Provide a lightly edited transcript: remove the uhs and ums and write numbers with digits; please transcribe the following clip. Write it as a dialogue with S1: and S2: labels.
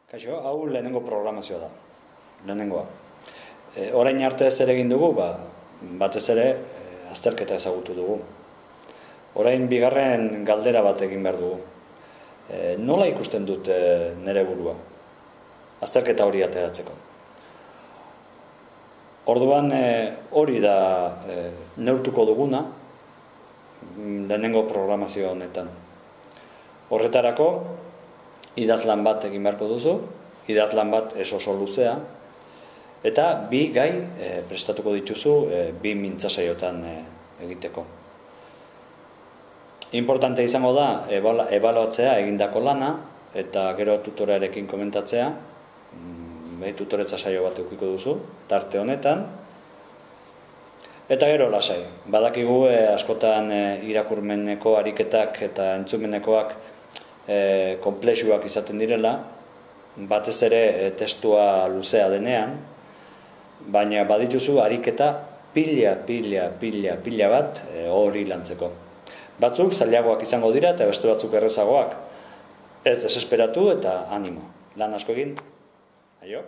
S1: Kaixo, hau lehenengo programazioa da, lehenengoa. Orain arte zer egin dugu, batez ere azterketa ezagutu dugu. Orain bigarren galdera bat egin behar dugu. Nola ikusten dut nire burua? Azterketa hori ateratzeko. Orduan hori da neurtuko duguna lehenengo programazio honetan. Horretarako, idazlan bat egin beharko duzu, idazlan bat ez oso luzea, eta bi gai prestatuko dituzu bi mintzasaiotan egiteko. Importante izango da ebaluatzea egindako lana, eta gero tutorearekin komentatzea, tutoretza saio bat edukiko duzu, tarte honetan, eta gero lasai. Badakigu askotan irakurmeneko ariketak eta entzumenekoak konplexuak izaten direla, batez ere testua luzea denean, baina badituzu ariketa pila bat hori lantzeko. Batzuk zailagoak izango dira eta beste batzuk errezagoak. Ez desesperatu eta animo. Lan asko egin. Aio.